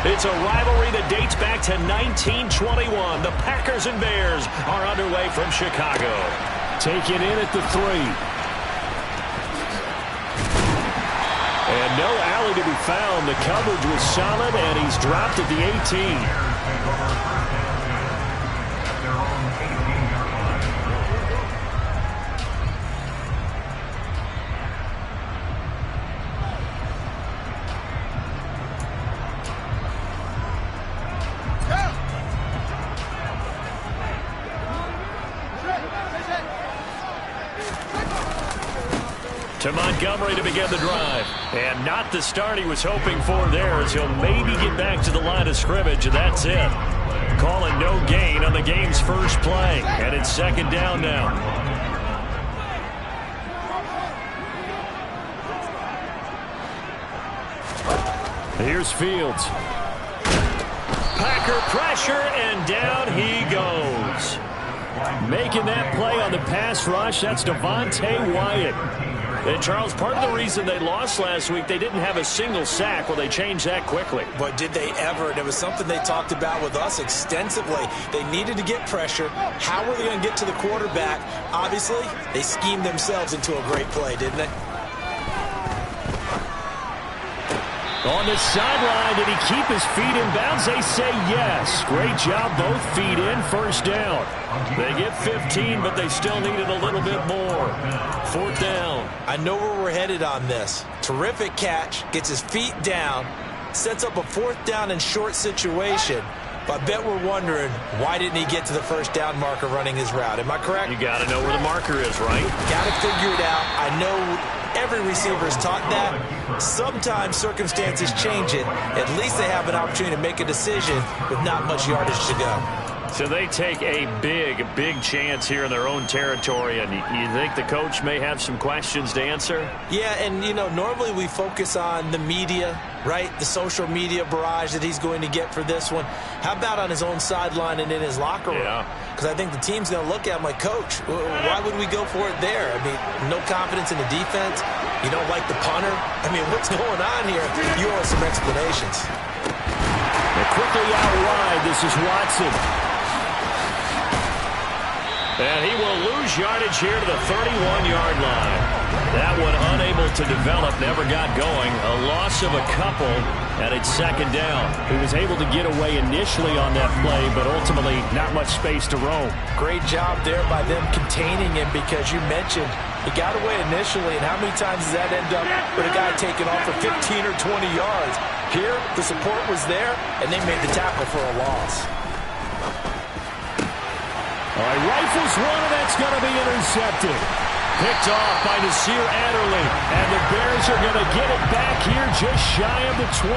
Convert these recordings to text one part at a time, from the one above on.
It's a rivalry that dates back to 1921. The Packers and Bears are underway from Chicago. Taken in at the 3. And no alley to be found. The coverage was solid, and he's dropped at the 18. To Montgomery to begin the drive. And not the start he was hoping for there, as he'll maybe get back to the line of scrimmage, and that's it. Calling no gain on the game's first play. And it's second down now. Here's Fields. Packer pressure, and down he goes. Making that play on the pass rush, that's Devontae Wyatt. And Charles, part of the reason they lost last week, they didn't have a single sack. Well, they changed that quickly. But did they ever? And it was something they talked about with us extensively. They needed to get pressure. How were they going to get to the quarterback? Obviously, they schemed themselves into a great play, didn't they? On the sideline, did he keep his feet in bounds? They say yes. Great job, both feet in, first down. They get 15, but they still needed a little bit more. Fourth down. I know where we're headed on this. Terrific catch, gets his feet down, sets up a fourth down and short situation. But I bet we're wondering, why didn't he get to the first down marker running his route? Am I correct? You got to know where the marker is, right? Got to figure it out. I know every receiver is taught that. Sometimes circumstances change it. At least they have an opportunity to make a decision with not much yardage to go. So they take a big chance here in their own territory, and you think the coach may have some questions to answer? Yeah, and, you know, normally we focus on the media, right? The social media barrage that he's going to get for this one. How about on his own sideline and in his locker room? Yeah. Because I think the team's going to look at him like, Coach, why would we go for it there? I mean, no confidence in the defense. You don't like the punter. I mean, what's going on here? You owe us some explanations. And quickly out wide, this is Watson. And he will lose yardage here to the 31-yard line. That one unable to develop, never got going. A loss of a couple, and it's second down. He was able to get away initially on that play, but ultimately not much space to roam. Great job there by them containing him, because you mentioned he got away initially, and how many times does that end up with a guy taking off for 15 or 20 yards? Here, the support was there, and they made the tackle for a loss. All right, rifles one, and that's going to be intercepted. Picked off by Nasir Adderley. And the Bears are going to get it back here just shy of the 20.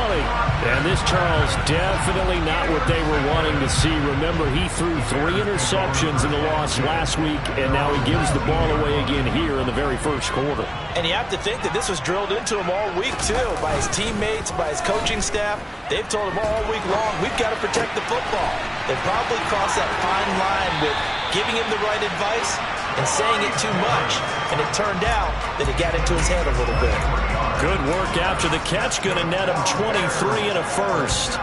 And this, Charles, definitely not what they were wanting to see. Remember, he threw 3 interceptions in the loss last week, and now he gives the ball away again here in the very first quarter. And you have to think that this was drilled into him all week, too, by his teammates, by his coaching staff. They've told him all week long, we've got to protect the football. They've probably crossed that fine line with giving him the right advice and saying it too much. And it turned out that it got into his head a little bit. Good work after the catch. Going to net him 23 and a first.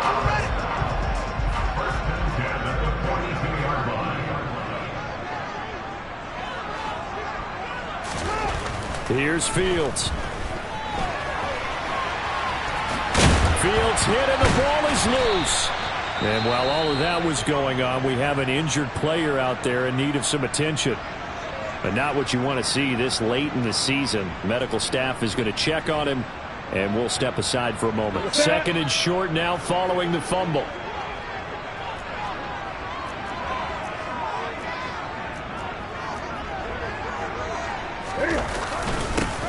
Here's Fields. Fields hit and the ball is loose. And while all of that was going on, we have an injured player out there in need of some attention. But not what you want to see this late in the season. Medical staff is going to check on him, and we'll step aside for a moment. Second and short now following the fumble.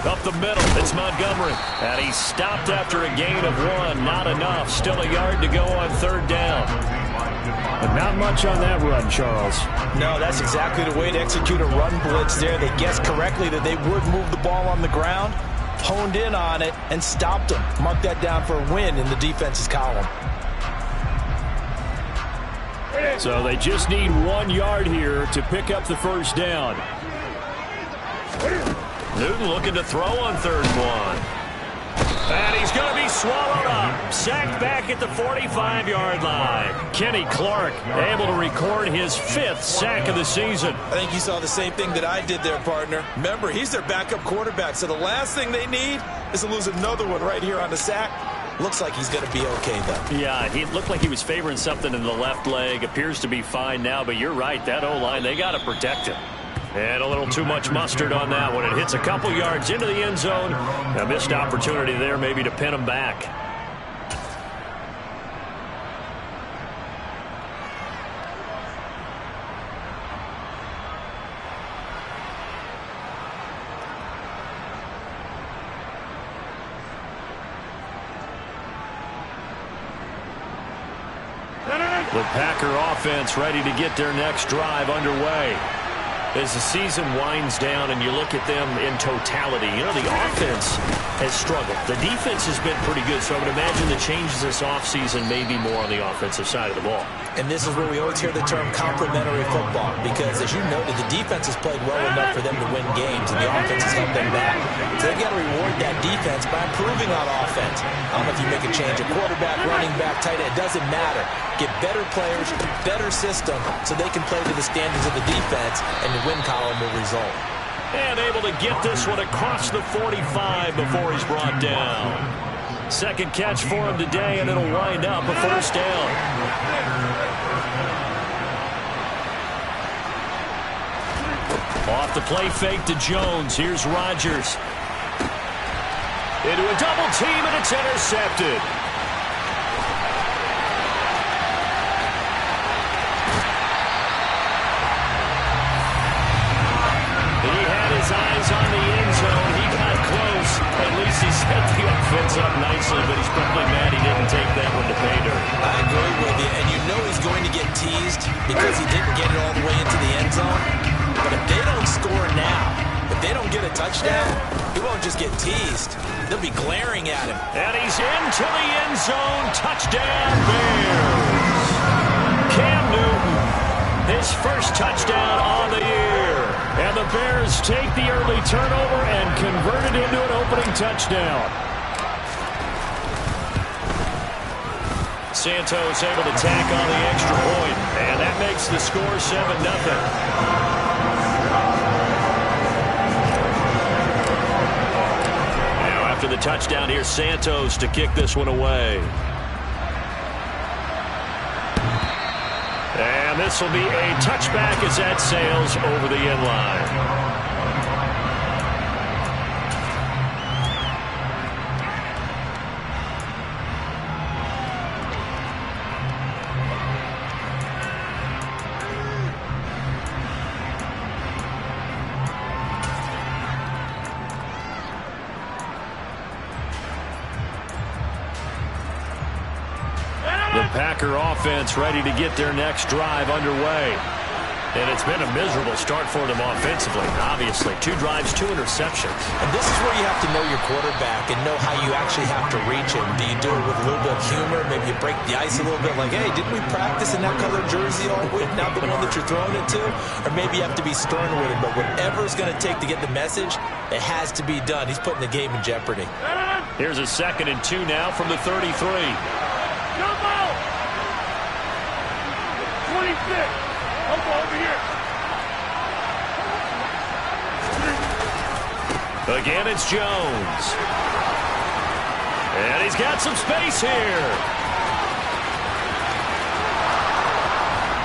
Up the middle, it's Montgomery. And he's stopped after a gain of 1. Not enough. Still a yard to go on third down. But not much on that run, Charles. No, that's exactly the way to execute a run blitz there. They guessed correctly that they would move the ball on the ground, honed in on it, and stopped them. Mark that down for a win in the defense's column. So they just need 1 yard here to pick up the first down. Newton looking to throw on third and 1. And he's going to be swallowed up. Sacked back at the 45-yard line. Kenny Clark able to record his 5th sack of the season. I think you saw the same thing that I did there, partner. Remember, he's their backup quarterback, so the last thing they need is to lose another one right here on the sack. Looks like he's going to be okay, though. Yeah, he looked like he was favoring something in the left leg. Appears to be fine now, but you're right. That O-line, they got to protect him. And a little too much mustard on that one. It hits a couple yards into the end zone. A missed opportunity there maybe to pin him back. The Packer offense ready to get their next drive underway. As the season winds down and you look at them in totality, you know, the offense has struggled. The defense has been pretty good, so I would imagine the changes this offseason may be more on the offensive side of the ball. And this is where we always hear the term complementary football, because as you noted, the defense has played well enough for them to win games, and the offense has held them back. So they've got to reward that defense by improving on offense. I don't know if you make a change at quarterback, running back, tight end, it doesn't matter. Get better players, better system, so they can play to the standards of the defense, and the win column will result. And able to get this one across the 45 before he's brought down. Second catch for him today, and it'll wind up a first down. Off the play fake to Jones. Here's Rodgers. Into a double team, and it's intercepted. He had his eyes on the end zone. He got close. At least he set the offense up nicely, but he's probably mad he didn't take that one to pay dirt. I agree with you, and you know he's going to get teased because he didn't get it all the way into the end zone. But if they don't score now, if they don't get a touchdown, he won't just get teased. They'll be glaring at him. And he's into the end zone. Touchdown, Bears. Cam Newton, his first touchdown on the year. And the Bears take the early turnover and convert it into an opening touchdown. Santos able to tack on the extra point, and that makes the score 7-0. After the touchdown, here's Santos to kick this one away. And this will be a touchback as that sails over the end line. Packer offense ready to get their next drive underway. And it's been a miserable start for them offensively, obviously. 2 drives, 2 interceptions. And this is where you have to know your quarterback and know how you actually have to reach him. Do you do it with a little bit of humor? Maybe you break the ice a little bit like, hey, didn't we practice in that color jersey all week, not the one that you're throwing it to? Or maybe you have to be stern with him. But whatever it's going to take to get the message, it has to be done. He's putting the game in jeopardy. Here's a 2nd and 2 now from the 33. Jump out! 26. Over here. Again, it's Jones. And he's got some space here.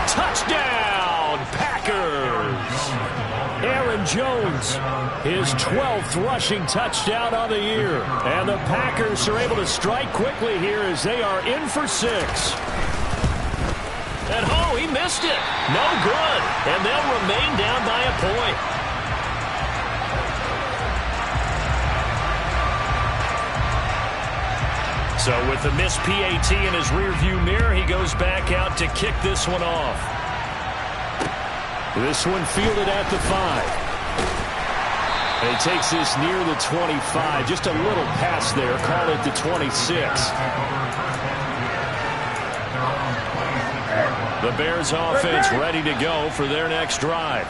Touchdown, Packers. Aaron Jones, his 12th rushing touchdown on the year. And the Packers are able to strike quickly here as they are in for 6. And oh, he missed it. No good. And they'll remain down by a point. So with the missed PAT in his rearview mirror, he goes back out to kick this one off. This one fielded at the 5. And he takes this near the 25. Just a little pass there. Call it the 26. The Bears offense ready to go for their next drive.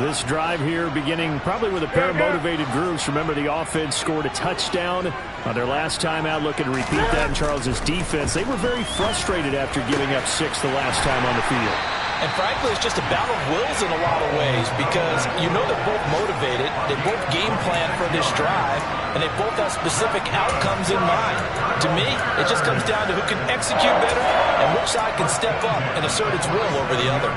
This drive here beginning probably with a pair of motivated groups. Remember, the offense scored a touchdown on their last time out. Looking to repeat that in Charles's defense. They were very frustrated after giving up 6 the last time on the field. And frankly, it's just a battle of wills in a lot of ways because you know they're both motivated, they both game plan for this drive, and they both have specific outcomes in mind. To me, it just comes down to who can execute better and which side can step up and assert its will over the other.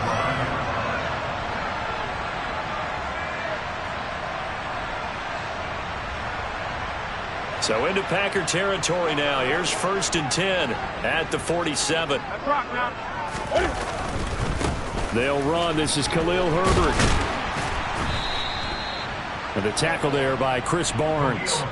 So into Packer territory now. Here's 1st and 10 at the 47. They'll run. This is Khalil Herbert. And the tackle there by Chris Barnes.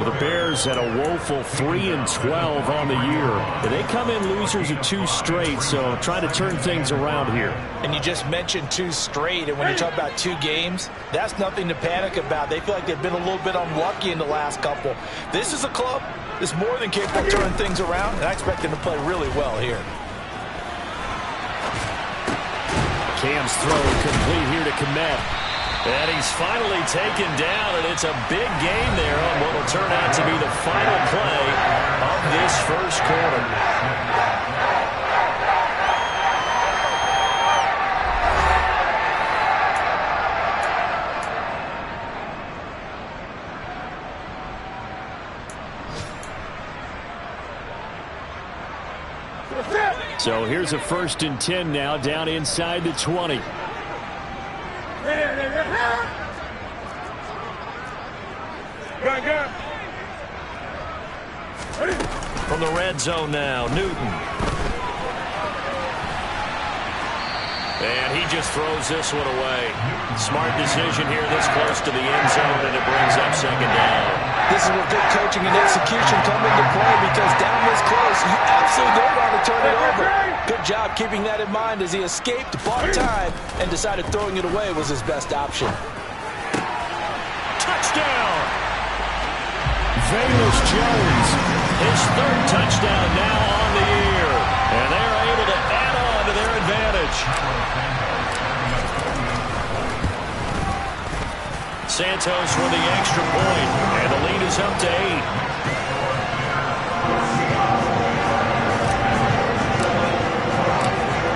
The Bears had a woeful 3-12 on the year. They come in losers of 2 straight, so trying to turn things around here. And you just mentioned 2 straight, and when you talk about 2 games, that's nothing to panic about. They feel like they've been a little bit unlucky in the last couple. This is a club that's more than capable of turning things around, and I expect them to play really well here. Cam's throw complete here to Kmet. And he's finally taken down, and it's a big gain there on what will turn out to be the final play of this first quarter. So here's a 1st and 10 now, down inside the 20. From the red zone now, Newton. And he just throws this one away. Smart decision here this close to the end zone, and it brings up 2nd down. This is where good coaching and execution come into play because down this close, you absolutely don't want to turn it over. Good job keeping that in mind as he escaped, bought time, and decided throwing it away was his best option. Touchdown! Velus Jones. His 3rd touchdown now on the year. And they're able to add on to their advantage. Santos with the extra point, and the lead is up to 8.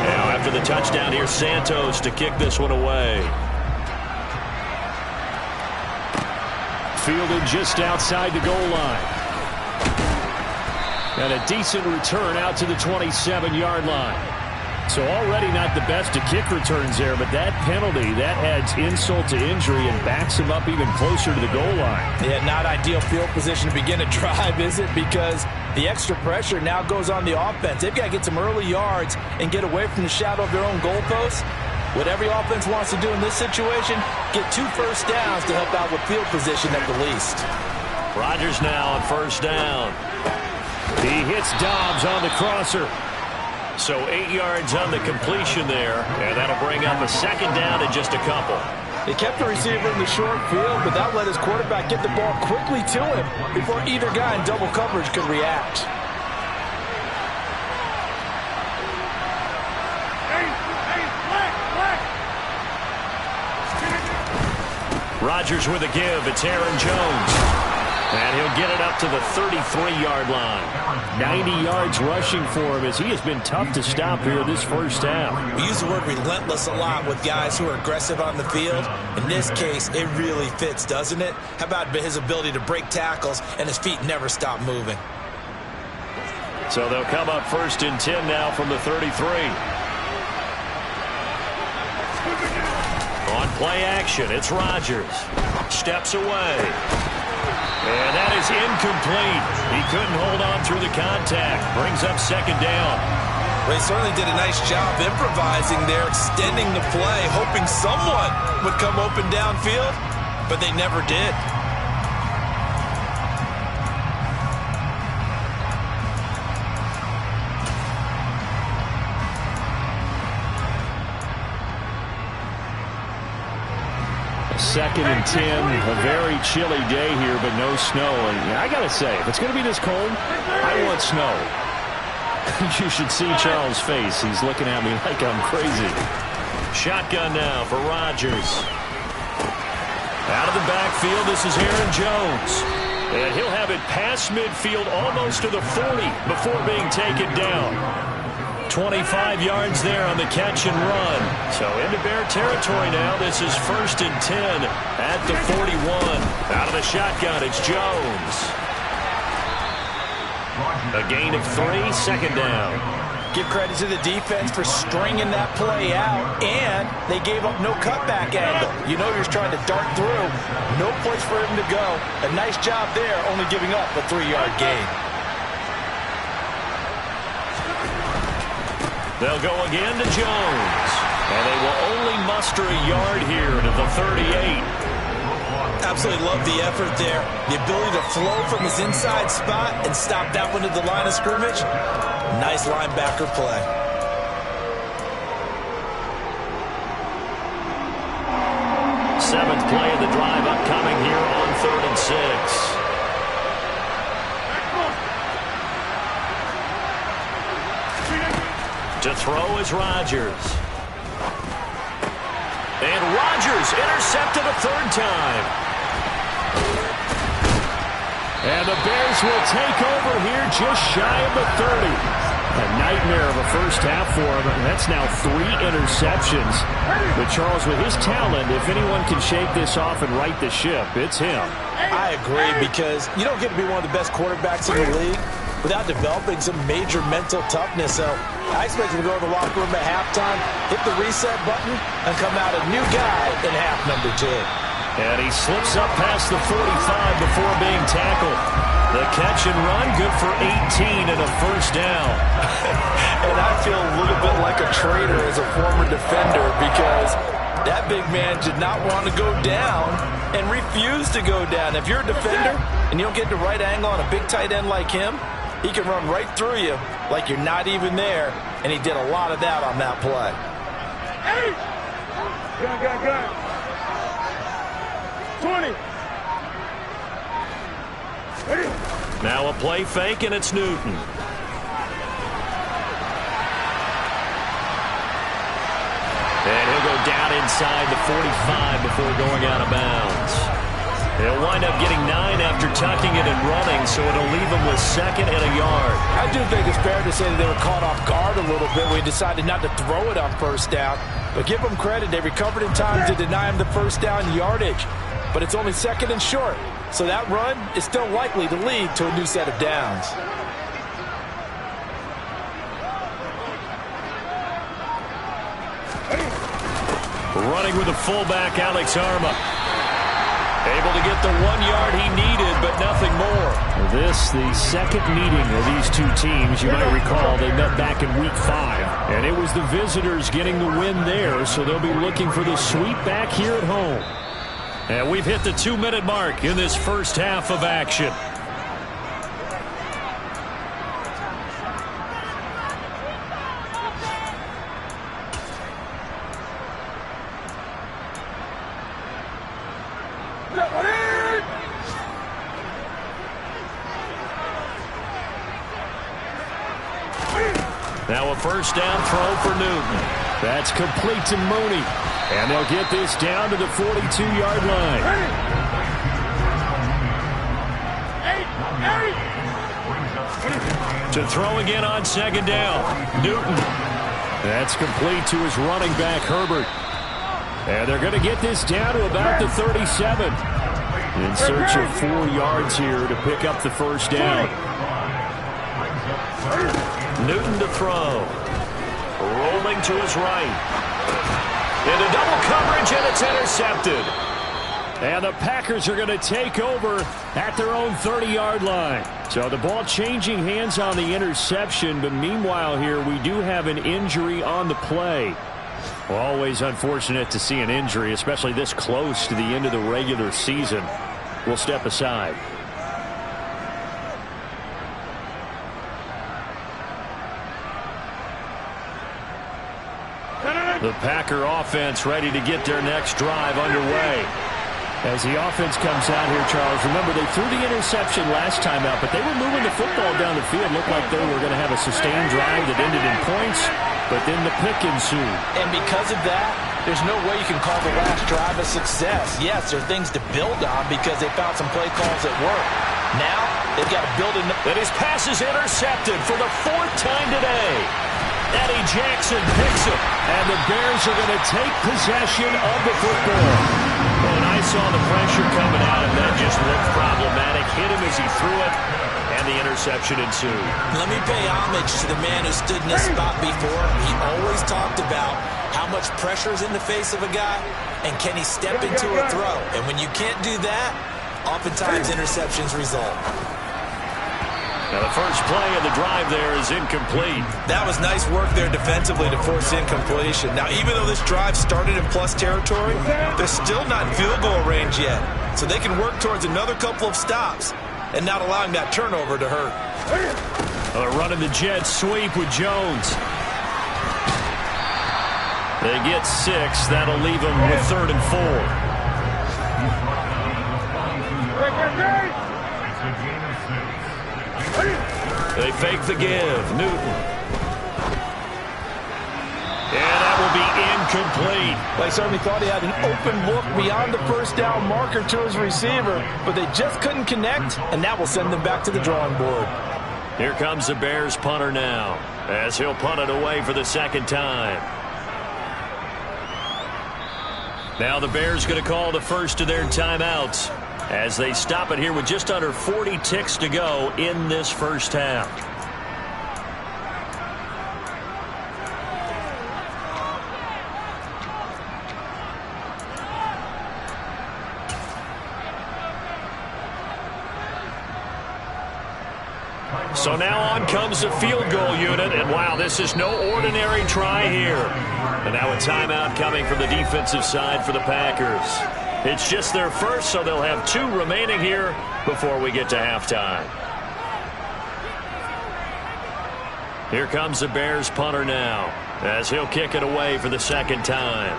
Now after the touchdown, here's Santos to kick this one away. Fielded just outside the goal line. And a decent return out to the 27-yard line. So already not the best of kick returns there, but that penalty, that adds insult to injury and backs him up even closer to the goal line. Yeah, not ideal field position to begin a drive, is it? Because the extra pressure now goes on the offense. They've got to get some early yards and get away from the shadow of their own goalposts. What every offense wants to do in this situation, get 2 first downs to help out with field position at the least. Rodgers now on 1st down. He hits Dobbs on the crosser. So 8 yards on the completion there, and that'll bring up a 2nd down and just a couple. They kept the receiver in the short field, but that let his quarterback get the ball quickly to him before either guy in double coverage could react. Rodgers with a give. It's Aaron Jones. And he'll get it up to the 33-yard line. 90 yards rushing for him as he has been tough to stop here this first half. We use the word relentless a lot with guys who are aggressive on the field. In this case, it really fits, doesn't it? How about his ability to break tackles and his feet never stop moving? So they'll come up 1st and 10 now from the 33. On play action, it's Rodgers. Steps away. And that is incomplete. He couldn't hold on through the contact. Brings up 2nd down. Well, he certainly did a nice job improvising there, extending the play, hoping someone would come open downfield, but they never did. Second and 10, a very chilly day here, but no snow. And I got to say, if it's going to be this cold, I want snow. You should see Charles' face. He's looking at me like I'm crazy. Shotgun now for Rodgers. Out of the backfield, this is Aaron Jones. And he'll have it past midfield almost to the 40 before being taken down. 25 yards there on the catch and run. So into Bear territory now. This is 1st and 10 at the 41. Out of the shotgun, it's Jones. A gain of 3, 2nd down. Give credit to the defense for stringing that play out, and they gave up no cutback angle. You know you're trying to dart through. No place for him to go. A nice job there, only giving up a 3-yard gain. They'll go again to Jones. And they will only muster a yard here to the 38. Absolutely love the effort there. The ability to flow from his inside spot and stop that one at the line of scrimmage. Nice linebacker play. Seventh play of the drive upcoming here on 3rd and 6. To throw is Rodgers. And Rodgers intercepted a 3rd time. And the Bears will take over here just shy of the 30. A nightmare of a first half for him. And that's now 3 interceptions. But Charles, with his talent, if anyone can shake this off and right the ship, it's him. I agree, because you don't get to be one of the best quarterbacks in the league without developing some major mental toughness. So I expect him to go to the locker room at halftime, hit the reset button, and come out a new guy in half number 2. And he slips up past the 45 before being tackled. The catch and run, good for 18 and a 1st down. And I feel a little bit like a traitor as a former defender, because that big man did not want to go down and refused to go down. If you're a defender and you don't get the right angle on a big tight end like him, he can run right through you like you're not even there, and he did a lot of that on that play. Hey! Gun. 20. Now a play fake, and it's Newton. And he'll go down inside the 45 before going out of bounds. He'll wind up getting 9 after tucking it and running, so it'll leave him with 2nd and a yard. I do think it's fair to say that they were caught off guard a little bit when he decided not to throw it on 1st down. But give them credit. They recovered in time to deny him the 1st down yardage. But it's only 2nd and short. So that run is still likely to lead to a new set of downs. Running with the fullback, Alex Arma. Able to get the 1 yard he needed, but nothing more. This, the 2nd meeting of these 2 teams. You might recall they met back in week 5. And it was the visitors getting the win there, so they'll be looking for the sweep back here at home. And we've hit the 2-minute mark in this first half of action. Now a 1st down throw for Newton. That's complete to Mooney. And they'll get this down to the 42-yard line. To throw again on 2nd down. Newton. That's complete to his running back, Herbert. And they're going to get this down to about the 37. In search of 4 yards here to pick up the 1st down. Newton to throw. Rolling to his right. Into double coverage, and it's intercepted. And the Packers are going to take over at their own 30-yard line. So the ball changing hands on the interception, but meanwhile here we do have an injury on the play. Well, always unfortunate to see an injury, especially this close to the end of the regular season. We'll step aside. The Packer offense ready to get their next drive underway. As the offense comes out here, Charles, remember they threw the interception last time out, but they were moving the football down the field. Looked like they were going to have a sustained drive that ended in points, but then the pick ensued. And because of that, there's no way you can call the last drive a success. Yes, there are things to build on because they found some play calls that work. Now, they've got to build it. And his pass is intercepted for the 4th time today. Eddie Jackson picks it, and the Bears are going to take possession of the football. When I saw the pressure coming at him, that just looked problematic. Hit him as he threw it, and the interception ensued. Let me pay homage to the man who stood in this spot before. He always talked about how much pressure is in the face of a guy, and can he step into a throw. And when you can't do that, oftentimes interceptions result. Now the first play of the drive there is incomplete. That was nice work there defensively to force incompletion. Now, even though this drive started in plus territory, they're still not in field goal range yet. So they can work towards another couple of stops and not allowing that turnover to hurt. They're running the jet sweep with Jones. They get 6. That'll leave them with 3rd and 4. They fake the give. Newton. And that will be incomplete. They certainly thought he had an open look beyond the first down marker to his receiver, but they just couldn't connect, and that will send them back to the drawing board. Here comes the Bears punter now, as he'll punt it away for the 2nd time. Now the Bears going to call the first of their timeouts as they stop it here with just under 40 ticks to go in this first half. So now on comes the field goal unit, and wow, this is no ordinary try here. And now a timeout coming from the defensive side for the Packers. It's just their first, so they'll have 2 remaining here before we get to halftime. Here comes the Bears punter now, as he'll kick it away for the 2nd time.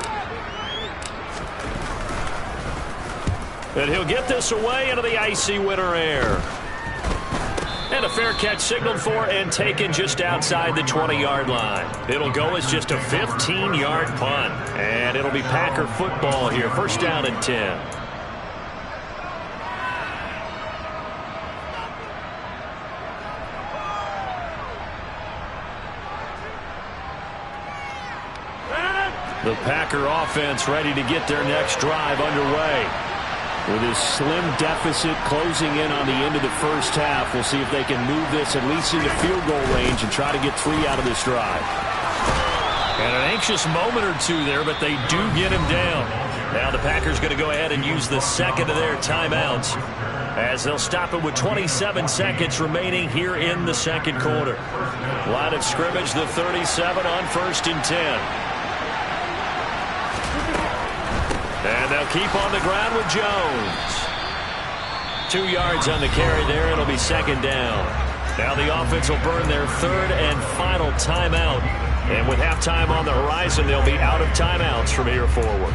And he'll get this away into the icy winter air. And a fair catch signaled for and taken just outside the 20-yard line. It'll go as just a 15-yard punt. And it'll be Packer football here. 1st down and 10. The Packer offense ready to get their next drive underway. With his slim deficit closing in on the end of the first half, we'll see if they can move this at least into field goal range and try to get 3 out of this drive. And an anxious moment or 2 there, but they do get him down. Now the Packers going to go ahead and use the 2nd of their timeouts as they'll stop it with 27 seconds remaining here in the 2nd quarter. Line of scrimmage, the 37 on 1st and 10. And they'll keep on the ground with Jones. 2 yards on the carry there. It'll be 2nd down. Now the offense will burn their 3rd and final timeout. And with halftime on the horizon, they'll be out of timeouts from here forward.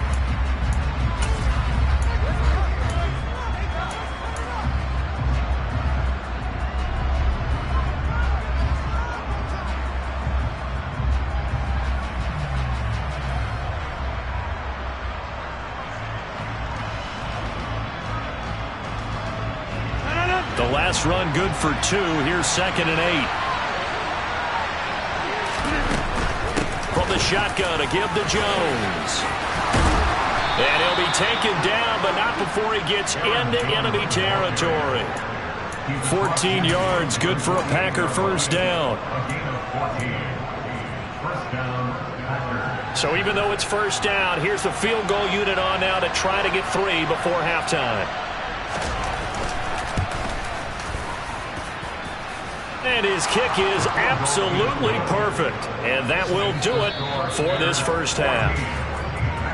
The last run good for 2. Here's 2nd and 8. From the shotgun, a give to Jones. And he'll be taken down, but not before he gets into enemy territory. 14 yards, good for a Packer 1st down. So even though it's 1st down, here's the field goal unit on now to try to get 3 before halftime. And his kick is absolutely perfect. And that will do it for this first half.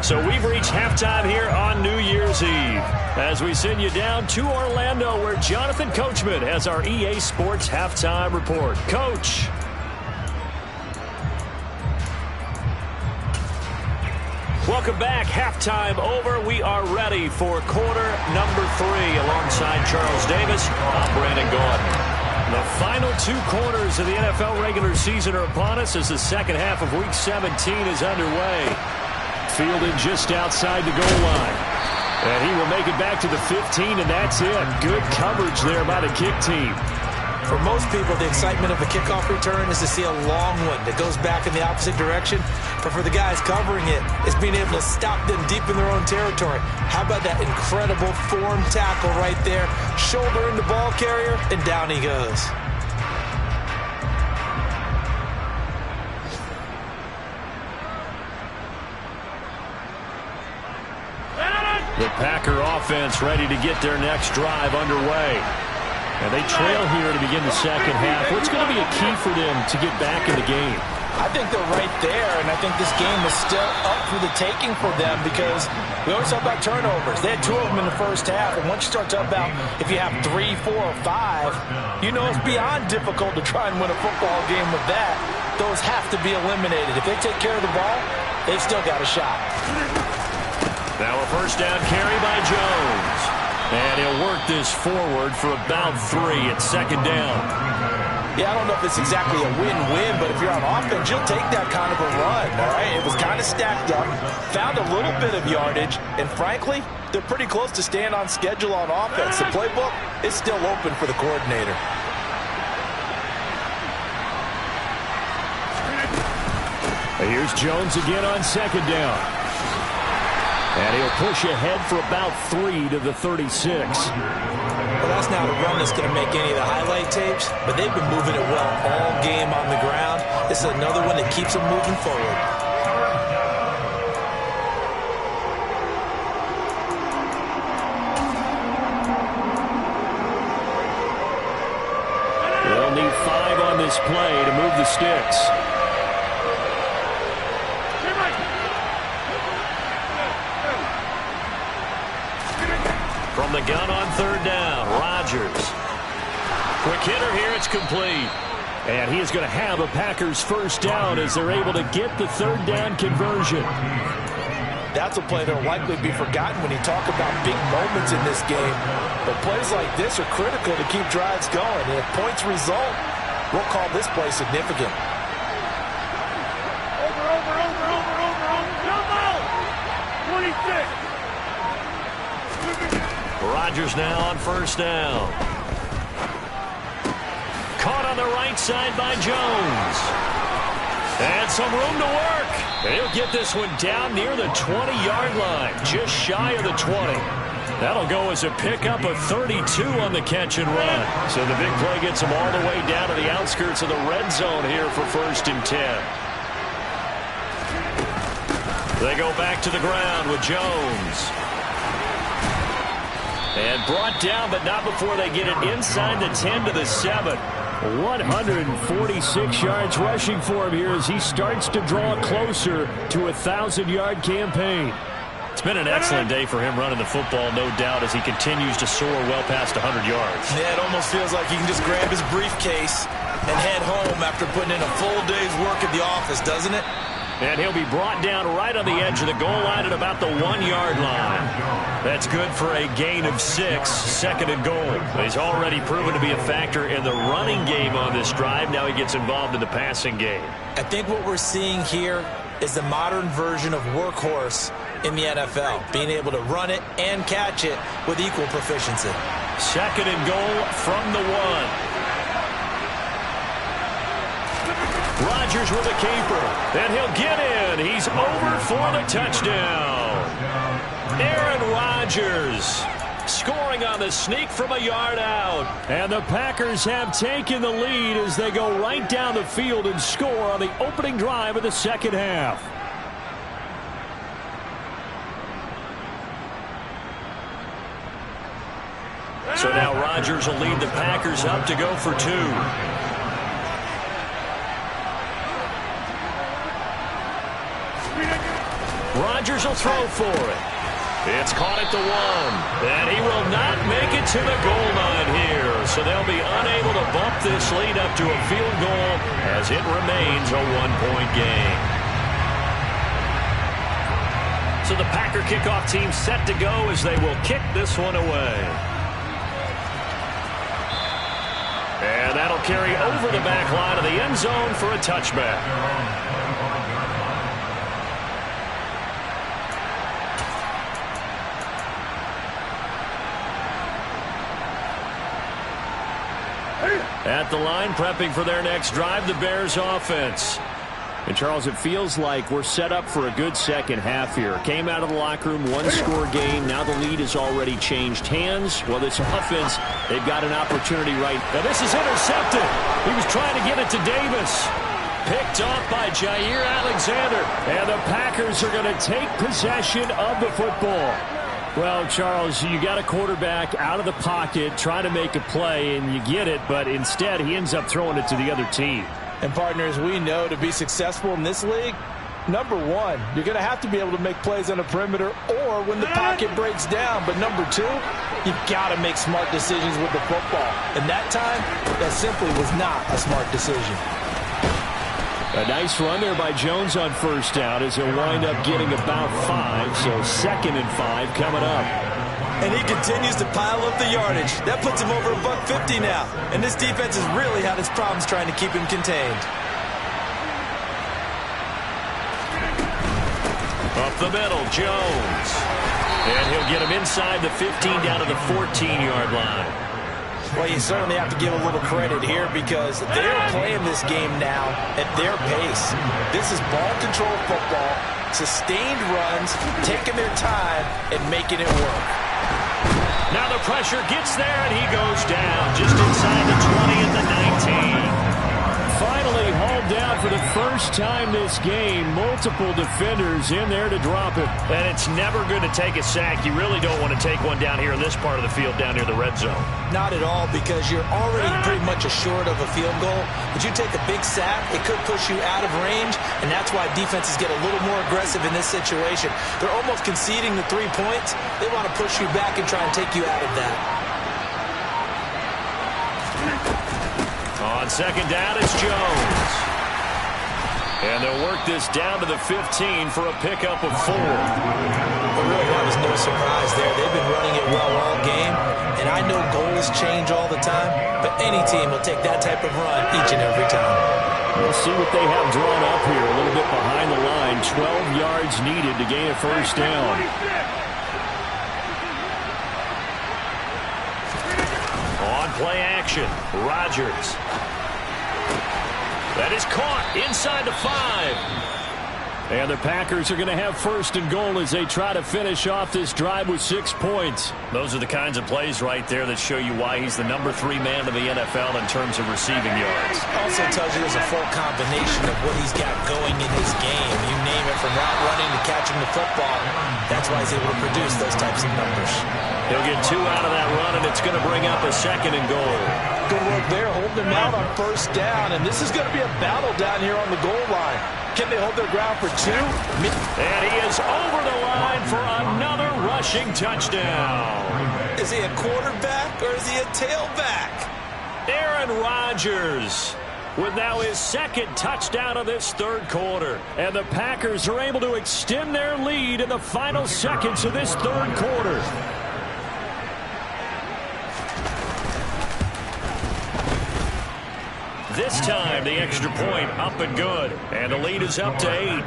So we've reached halftime here on New Year's Eve as we send you down to Orlando where Jonathan Coachman has our EA Sports Halftime Report. Coach. Welcome back. Halftime over. We are ready for quarter number 3 alongside Charles Davis. I'm Brandon Gordon. The final 2 quarters of the NFL regular season are upon us as the second half of Week 17 is underway. fielded just outside the goal line. And he will make it back to the 15, and that's it. Good coverage there by the kick team. For most people, the excitement of a kickoff return is to see a long one that goes back in the opposite direction. But for the guys covering it, it's being able to stop them deep in their own territory. How about that incredible form tackle right there? Shoulder in the ball carrier, and down he goes. The Packer offense ready to get their next drive underway. And they trail here to begin the second half. What's going to be a key for them to get back in the game? I think they're right there, and I think this game is still up for the taking for them because we always talk about turnovers. They had 2 of them in the first half, and once you start talking about if you have 3, 4, or 5, you know it's beyond difficult to try and win a football game with that. Those have to be eliminated. If they take care of the ball, they've still got a shot. Now a first down carry by Jones. And he'll work this forward for about 3 at second down. Yeah, I don't know if it's exactly a win-win, but if you're on offense, you'll take that kind of a run, all right? It was kind of stacked up, found a little bit of yardage, and frankly, they're pretty close to staying on schedule on offense. The playbook is still open for the coordinator. Here's Jones again on second down. And he'll push ahead for about 3 to the 36. Well, that's not a run that's going to make any of the highlight tapes, but they've been moving it well all game on the ground. This is another one that keeps them moving forward. They'll need 5 on this play to move the sticks. From the gun on third down, Rodgers. Quick hitter here, it's complete. And he is going to have a Packers first down as they're able to get the third down conversion. That's a play that will likely be forgotten when you talk about big moments in this game. But plays like this are critical to keep drives going. And if points result, we'll call this play significant. Over. 26. Rodgers now on first down. Caught on the right side by Jones. And some room to work. And he'll get this one down near the 20-yard line, just shy of the 20. That'll go as a pickup of 32 on the catch and run. So the big play gets them all the way down to the outskirts of the red zone here for 1st and 10. They go back to the ground with Jones. And brought down, but not before they get it inside the 10 to the 7. 146 yards rushing for him here as he starts to draw closer to a 1,000-yard campaign. It's been an excellent day for him running the football, no doubt, as he continues to soar well past 100 yards. Yeah, it almost feels like he can just grab his briefcase and head home after putting in a full day's work at the office, doesn't it? And he'll be brought down right on the edge of the goal line at about the 1-yard line. That's good for a gain of 6, second and goal. He's already proven to be a factor in the running game on this drive. Now he gets involved in the passing game. I think what we're seeing here is the modern version of workhorse in the NFL, being able to run it and catch it with equal proficiency. Second and goal from the 1. Rodgers with a keeper, and he'll get in. He's over for the touchdown. Aaron Rodgers scoring on the sneak from a yard out. And the Packers have taken the lead as they go right down the field and score on the opening drive of the second half. So now Rodgers will lead the Packers up to go for 2. Rodgers will throw for it. It's caught at the 1. And he will not make it to the goal line here. So they'll be unable to bump this lead up to a field goal as it remains a 1-point game. So the Packer kickoff team set to go as they will kick this one away. And that'll carry over the back line of the end zone for a touchback. At the line, prepping for their next drive, the Bears offense. And, Charles, it feels like we're set up for a good second half here. Came out of the locker room, one-score game. Now the lead has already changed hands. Well, this offense, they've got an opportunity right. Now this is intercepted. He was trying to get it to Davis. Picked off by Jair Alexander. And the Packers are going to take possession of the football. Well, Charles, you got a quarterback out of the pocket trying to make a play, and you get it, but instead he ends up throwing it to the other team. And, partners, we know to be successful in this league, number one, you're going to have to be able to make plays on the perimeter or when the pocket breaks down. But number two, you've got to make smart decisions with the football. And that time, that simply was not a smart decision. A nice run there by Jones on first down as he'll wind up getting about 5. So 2nd and 5 coming up. And he continues to pile up the yardage. That puts him over $150 now. And this defense has really had its problems trying to keep him contained. Up the middle, Jones. And he'll get him inside the 15 down to the 14-yard line. Well, you certainly have to give a little credit here because they're playing this game now at their pace. This is ball control football, sustained runs, taking their time, and making it work. Now the pressure gets there, and he goes down just inside the 20 at the 19. Finally hauled down for the first time this game. Multiple defenders in there to drop it. And it's never going to take a sack. You really don't want to take one down here in this part of the field down near the red zone. Not at all, because you're already pretty much assured of a field goal. But you take a big sack, it could push you out of range, and that's why defenses get a little more aggressive in this situation. They're almost conceding the 3 points. They want to push you back and try and take you out of that. On second down, it's Jones. And they'll work this down to the 15 for a pickup of 4. But really, that was no surprise there. They've been running it well all game. And I know goals change all the time, but any team will take that type of run each and every time. We'll see what they have drawn up here. A little bit behind the line. 12 yards needed to gain a first down. On play action, Rodgers. That is caught inside the 5. And the Packers are going to have first and goal as they try to finish off this drive with 6 points. Those are the kinds of plays right there that show you why he's the number 3 man of the NFL in terms of receiving yards. Also tells you there's a full combination of what he's got going in his game. You name it, from route running to catching the football. That's why he's able to produce those types of numbers. He'll get 2 out of that run, and it's going to bring up a 2nd and goal. Good work there, holding him out on first down. And this is going to be a battle down here on the goal line. Can they hold their ground for 2? And he is over the line for another rushing touchdown. Is he a quarterback or is he a tailback? Aaron Rodgers with now his 2nd touchdown of this 3rd quarter. And the Packers are able to extend their lead in the final seconds of this 3rd quarter. This time, the extra point up and good. And the lead is up to 8.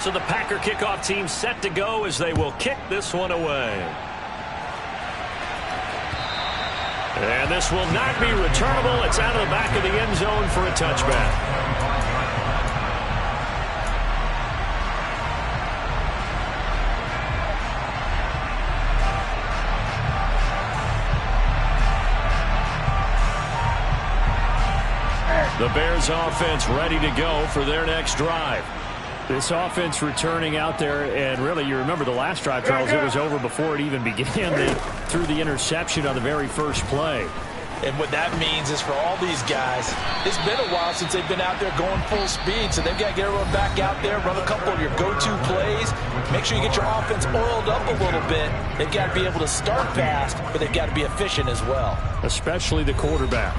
So the Packer kickoff team set to go as they will kick this one away. And this will not be returnable. It's out of the back of the end zone for a touchback. The Bears offense ready to go for their next drive. This offense returning out there, and really, you remember the last drive, Charles, it was over before it even began. They threw the interception on the very first play. And what that means is for all these guys, it's been a while since they've been out there going full speed, so they've got to get everyone back out there, run a couple of your go-to plays, make sure you get your offense oiled up a little bit. They've got to be able to start fast, but they've got to be efficient as well. Especially the quarterback.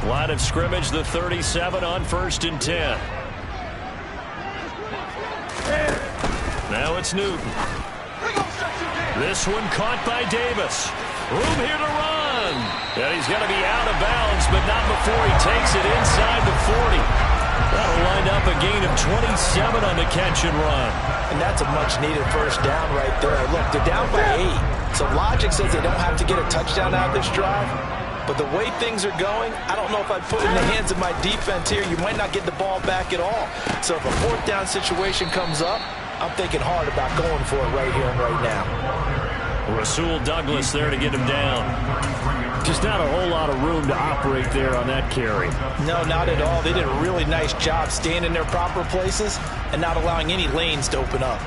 Line of scrimmage, the 37 on 1st and 10. Now it's Newton. This one caught by Davis. Room here to run. And he's going to be out of bounds, but not before he takes it inside the 40. That'll wind up a gain of 27 on the catch and run. And that's a much-needed first down right there. Look, they're down by 8. So logic says they don't have to get a touchdown out of this drive. But the way things are going, I don't know if I'd put it in the hands of my defense here. You might not get the ball back at all. So if a 4th down situation comes up, I'm thinking hard about going for it right here and right now. Rasul Douglas there to get him down. Just not a whole lot of room to operate there on that carry. No, not at all. They did a really nice job staying in their proper places and not allowing any lanes to open up.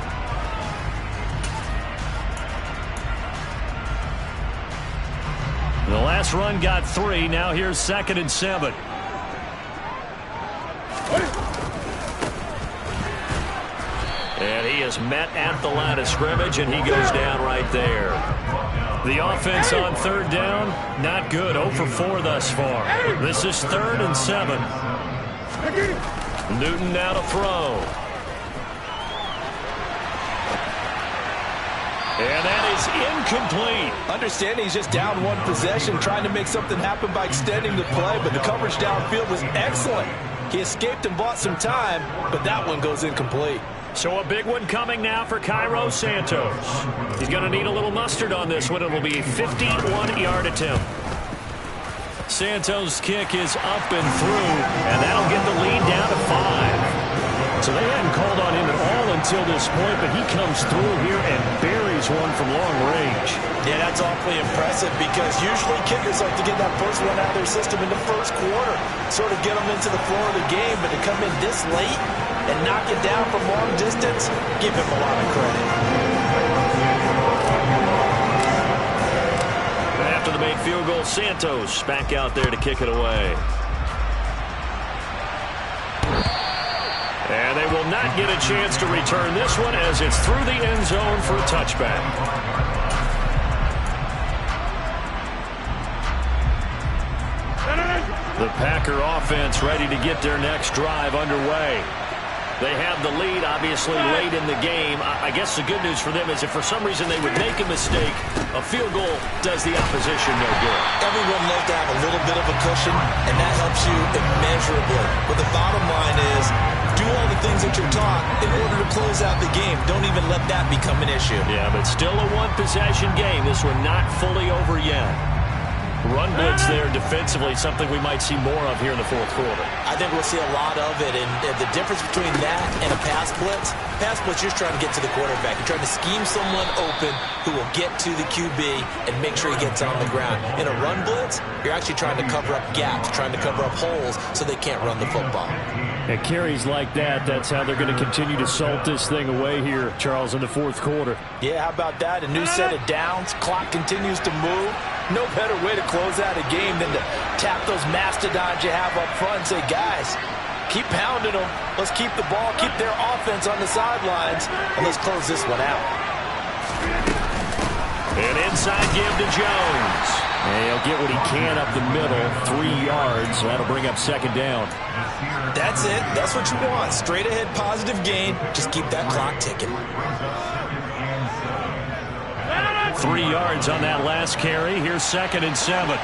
The last run got 3. Now here's 2nd and 7. And he is met at the line of scrimmage, and he goes down right there. The offense on 3rd down, not good. 0 for 4 thus far. This is 3rd and 7. Newton now to throw. And that is incomplete. Understand he's just down 1 possession, trying to make something happen by extending the play, but the coverage downfield was excellent. He escaped and bought some time, but that one goes incomplete. So a big one coming now for Cairo Santos. He's going to need a little mustard on this one. It'll be a 51-yard attempt. Santos' kick is up and through, and that'll get the lead down to 5. So they hadn't called on him at all until this point, but he comes through here and buries one from long range. Yeah, that's awfully impressive because usually kickers like to get that first one out of their system in the first quarter, sort of get them into the flow of the game, but to come in this late and knock it down from long distance, give him a lot of credit. After the made field goal, Santos back out there to kick it away. And they will not get a chance to return this one as it's through the end zone for a touchback. The Packer offense ready to get their next drive underway. They have the lead, obviously, late in the game. I guess the good news for them is if for some reason they would make a mistake, a field goal does the opposition no good. Everyone loves to have a little bit of a cushion, and that helps you immeasurably. But the bottom line is, do all the things that you're taught in order to close out the game. Don't even let that become an issue. Yeah, but still a one-possession game. This one not fully over yet. Run blitz there defensively, something we might see more of here in the 4th quarter. I think we'll see a lot of it, and the difference between that and a pass blitz, you're just trying to get to the quarterback. You're trying to scheme someone open who will get to the QB and make sure he gets on the ground. In a run blitz, you're actually trying to cover up gaps, trying to cover up holes so they can't run the football. And carries like that, that's how they're going to continue to salt this thing away here, Charles, in the 4th quarter. Yeah, how about that? A new set of downs. Clock continues to move. No better way to close out a game than to tap those mastodons you have up front and say, guys, keep pounding them. Let's keep the ball, keep their offense on the sidelines, and let's close this one out. An inside give to Jones. And he'll get what he can up the middle, 3 yards. That'll bring up 2nd down. That's it. That's what you want. Straight ahead positive gain. Just keep that clock ticking. 3 yards on that last carry. Here's 2nd and 7.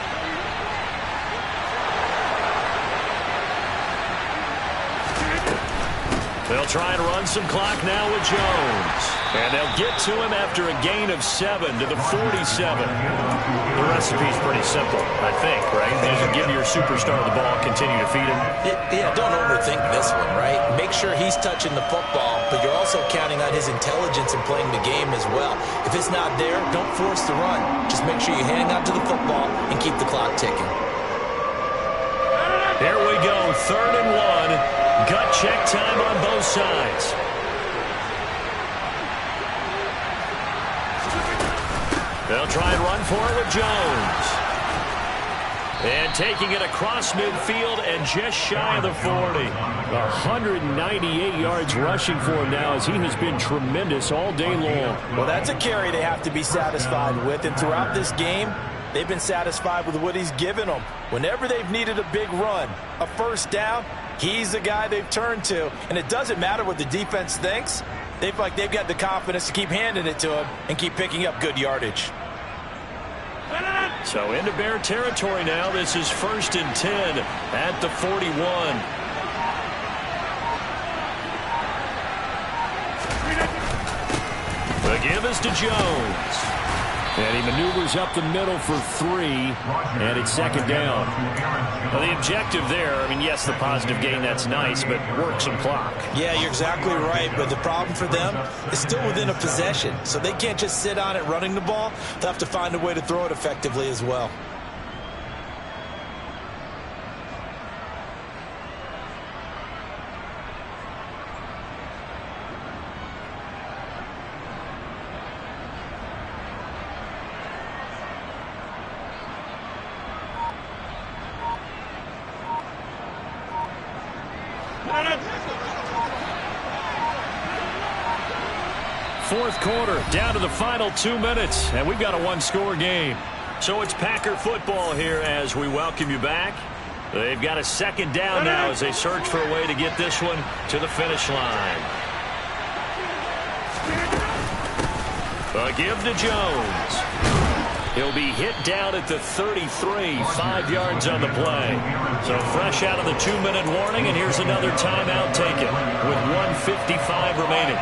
They'll try and run some clock now with Jones. And they'll get to him after a gain of 7 to the 47. The recipe's pretty simple, I think, right? You just give your superstar the ball, continue to feed him. Yeah, don't overthink this one, right? Make sure he's touching the football, but you're also counting on his intelligence in playing the game as well. If it's not there, don't force the run. Just make sure you hang on to the football and keep the clock ticking. Here we go, 3rd and 1. Gut check time on both sides. They'll try and run for it with Jones. And taking it across midfield and just shy of the 40. 198 yards rushing for him now as he has been tremendous all day long. Well, that's a carry they have to be satisfied with. And throughout this game, They've been satisfied with what he's given them. Whenever they've needed a big run, a first down, he's the guy they've turned to. And it doesn't matter what the defense thinks. They feel like they've got the confidence to keep handing it to him and keep picking up good yardage. So into Bear territory now. This is 1st and 10 at the 41. The give is to Jones. And he maneuvers up the middle for 3, and it's 2nd down. Well, the objective there, I mean, yes, the positive gain, that's nice, but work some clock. Yeah, you're exactly right, but the problem for them is still within a possession, so they can't just sit on it running the ball. They'll have to find a way to throw it effectively as well. Fourth quarter, down to the final 2 minutes, and we've got a one-score game. So it's Packer football here as we welcome you back. They've got a 2nd down now as they search for a way to get this one to the finish line. A give to Jones. He'll be hit down at the 33, 5 yards on the play. So fresh out of the 2-minute warning, and here's another timeout taken with 1:55 remaining.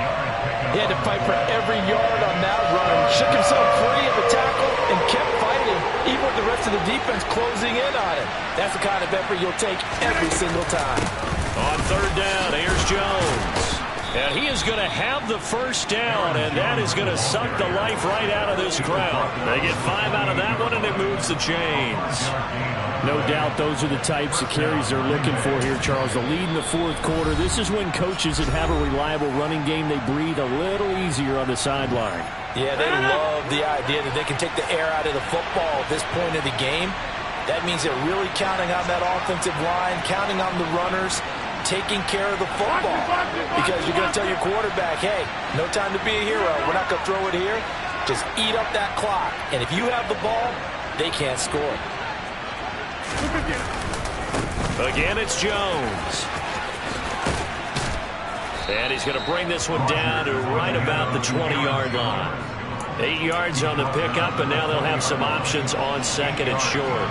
He had to fight for every yard on that run. Shook himself free of the tackle and kept fighting, even with the rest of the defense closing in on him. That's the kind of effort you'll take every single time. On 3rd down, here's Jones. And he is going to have the first down, and that is going to suck the life right out of this crowd. They get 5 out of that one, and it moves the chains. No doubt those are the types of carries they're looking for here, Charles. The lead in the 4th quarter. This is when coaches that have a reliable running game, they breathe a little easier on the sideline. Yeah, they love the idea that they can take the air out of the football at this point of the game. That means they're really counting on that offensive line, counting on the runners, taking care of the football. Because you're going to tell your quarterback, hey, no time to be a hero. We're not going to throw it here. Just eat up that clock. And if you have the ball, they can't score. Again, it's Jones. And he's going to bring this one down to right about the 20-yard line. 8 yards on the pickup, and now they'll have some options on 2nd and short.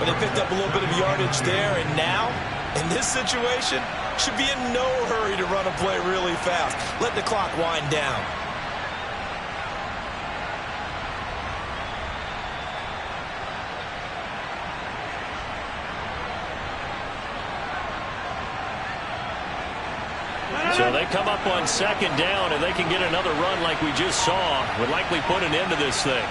But they picked up a little bit of yardage there, and now, in this situation, should be in no hurry to run a play really fast. Let the clock wind down. So they come up on 2nd down, and they can get another run like we just saw. Would likely put an end to this thing.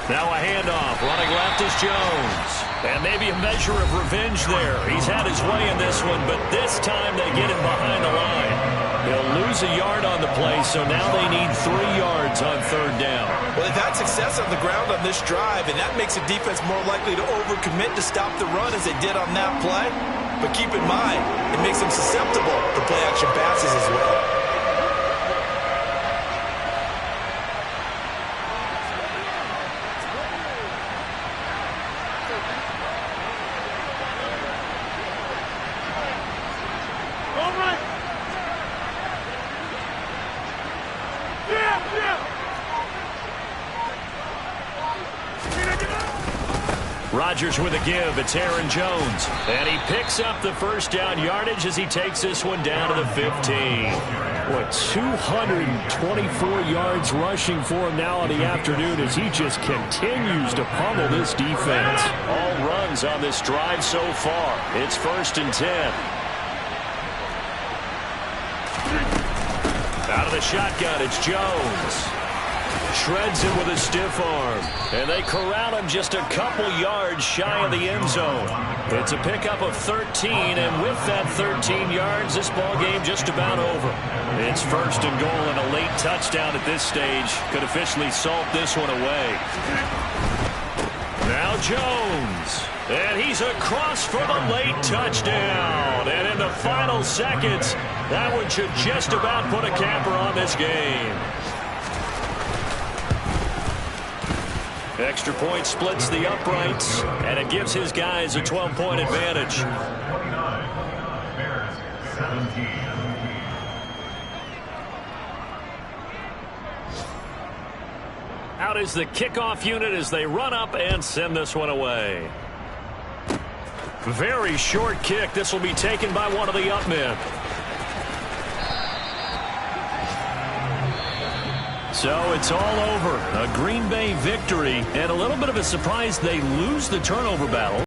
Now a handoff. Running left is Jones. And maybe a measure of revenge there. He's had his way in this one, but this time they get him behind the line. He'll lose a yard on the play, so now they need 3 yards on 3rd down. Well, they've had success on the ground on this drive, and that makes the defense more likely to overcommit to stop the run as they did on that play. But keep in mind, it makes them susceptible to play-action passes as well. Rodgers with a give. It's Aaron Jones. And he picks up the first down yardage as he takes this one down to the 15. What, 224 yards rushing for him now in the afternoon as he just continues to pummel this defense. All runs on this drive so far. It's 1st and 10. Out of the shotgun, it's Jones. Shreds him with a stiff arm. And they corral him just a couple yards shy of the end zone. It's a pickup of 13, and with that 13 yards, this ball game just about over. It's 1st and goal, and a late touchdown at this stage could officially salt this one away. Now Jones. And he's across for the late touchdown. And in the final seconds, that one should just about put a capper on this game. Extra point splits the uprights, and it gives his guys a 12-point advantage. Out is the kickoff unit as they run up and send this one away. Very short kick. This will be taken by one of the up men. So it's all over. A Green Bay victory, and a little bit of a surprise they lose the turnover battle.